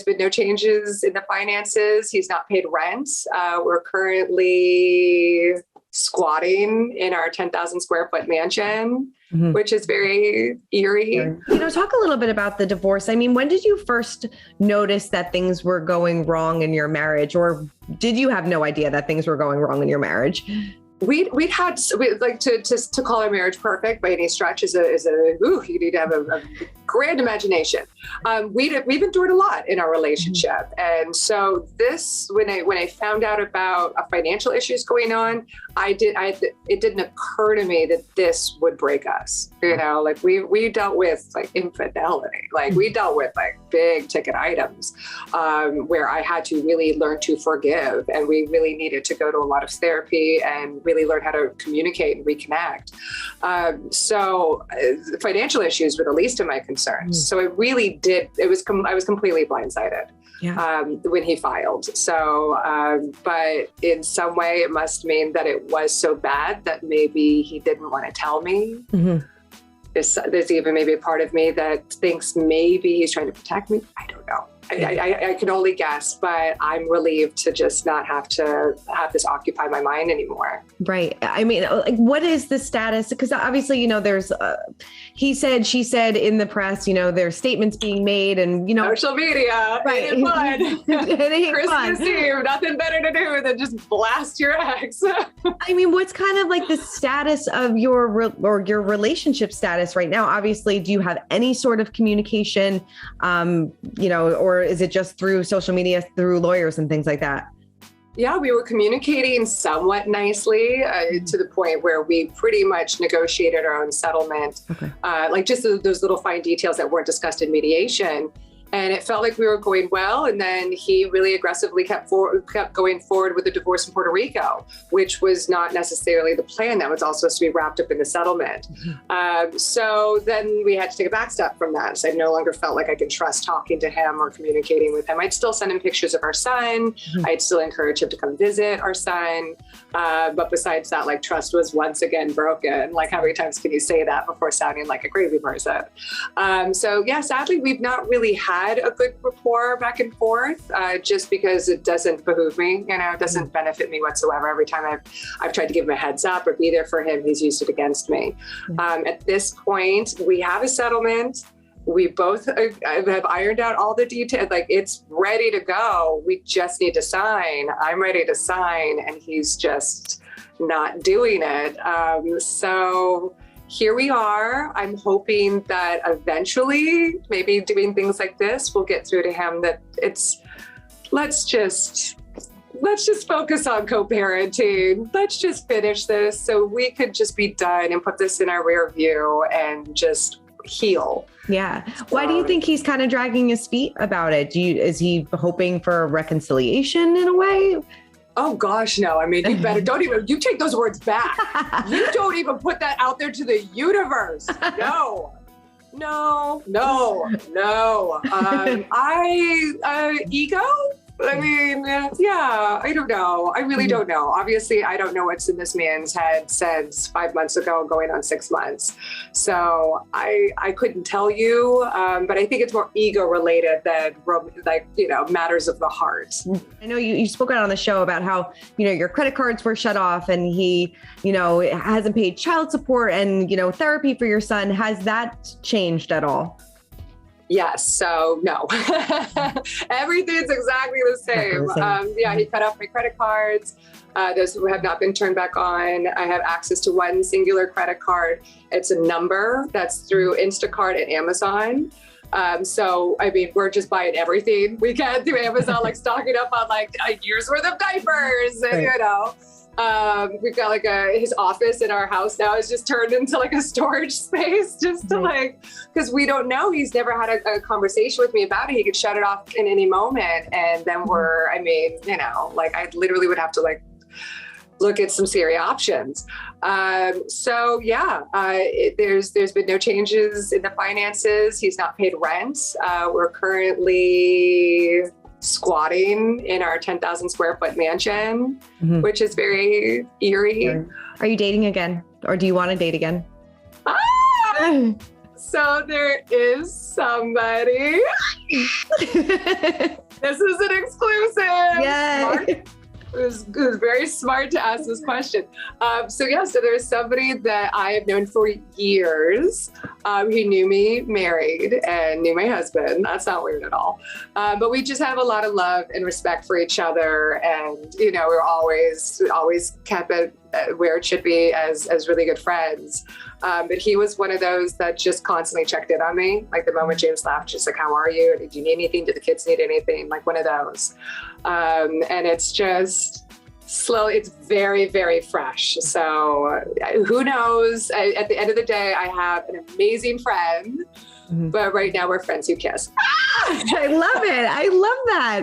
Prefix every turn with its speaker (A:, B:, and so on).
A: there's been no changes in the finances. He's not paid rent. We're currently squatting in our 10,000 square foot mansion, which is very eerie.
B: Talk a little bit about the divorce. I mean, when did you first notice that things were going wrong in your marriage, or did you have no idea that things were going wrong in your marriage?
A: We like to call our marriage perfect by any stretch you need to have a grand imagination. We've endured a lot in our relationship. And so when I found out about financial issues going on, it didn't occur to me that this would break us. Like we dealt with like infidelity, like we dealt with like big ticket items, where I had to really learn to forgive. And we really needed to go to a lot of therapy and really learn how to communicate and reconnect. So financial issues were the least of my concerns. So it really did. I was completely blindsided when he filed. So, but in some way it must mean that it was so bad that maybe he didn't want to tell me. There's even maybe a part of me that thinks maybe he's trying to protect me. I don't know. I can only guess, but I'm relieved to just not have to have this occupy my mind anymore.
B: Right. I mean, like, what is the status? Because obviously, there's, he said, she said in the press, there's statements being made and,
A: social media. Right. It ain't fun.
B: It ain't
A: Christmas
B: fun.
A: Eve, nothing better to do than just blast your ex.
B: I mean, what's kind of like the status of your relationship status right now? Obviously, do you have any sort of communication, or is it just through social media, through lawyers and things like that?
A: Yeah, we were communicating somewhat nicely to the point where we pretty much negotiated our own settlement, like just those little fine details that weren't discussed in mediation. And it felt like we were going well. And then he really aggressively kept going forward with the divorce in Puerto Rico, which was not necessarily the plan. That was all supposed to be wrapped up in the settlement. So then we had to take a back step from that. So I no longer felt like I could trust talking to him or communicating with him. I'd still send him pictures of our son. I'd still encourage him to come visit our son. But besides that, like, trust was once again broken. Like, how many times can you say that before sounding like a crazy person? So yeah, sadly, we've not really had a good rapport back and forth, just because it doesn't behoove me, it doesn't benefit me whatsoever. Every time I've tried to give him a heads up or be there for him, he's used it against me. At this point, we have a settlement. We both have ironed out all the details. Like, it's ready to go. We just need to sign. I'm ready to sign, and he's just not doing it. So here we are. I'm hoping that eventually, maybe doing things like this will get through to him that let's just focus on co-parenting. Let's just finish this so we could just be done and put this in our rear view and just heal.
B: Yeah. Why do you think he's kind of dragging his feet about it? Is he hoping for a reconciliation in a way?
A: Oh gosh, no. I mean, you take those words back. You don't even put that out there to the universe. No. Ego? I mean, yeah, I don't know. I really don't know. Obviously, I don't know what's in this man's head since 5 months ago, going on 6 months. So I couldn't tell you, but I think it's more ego related than matters of the heart.
B: I know you spoke out on the show about how, your credit cards were shut off and he, hasn't paid child support and, therapy for your son. Has that changed at all?
A: Yes. So no, everything's exactly the same. He cut off my credit cards. Those have not been turned back on. I have access to one singular credit card. It's a number that's through Instacart and Amazon. So, I mean, we're just buying everything we can through Amazon, like stocking up on like a year's worth of diapers and, we've got his office in our house now is just turned into like a storage space just to because we don't know. He's never had a conversation with me about it. He could shut it off in any moment. And then I literally would have to look at some serious options. There's been no changes in the finances. He's not paid rent. We're currently squatting in our 10,000 square foot mansion, which is very eerie.
B: Are you dating again, or do you want to date again?
A: So there is somebody. smart to ask this question. So there's somebody that I have known for years. He knew me married and knew my husband. That's not weird at all. But we just have a lot of love and respect for each other. And, we're always kept it where it should be as really good friends. But he was one of those that just constantly checked in on me. Like the moment James left, just like, how are you? Do you need anything? Do the kids need anything? Like one of those. And it's just slow. It's very, very fresh. So who knows? At the end of the day, I have an amazing friend, but right now we're friends who kiss.
B: I love it. I love that.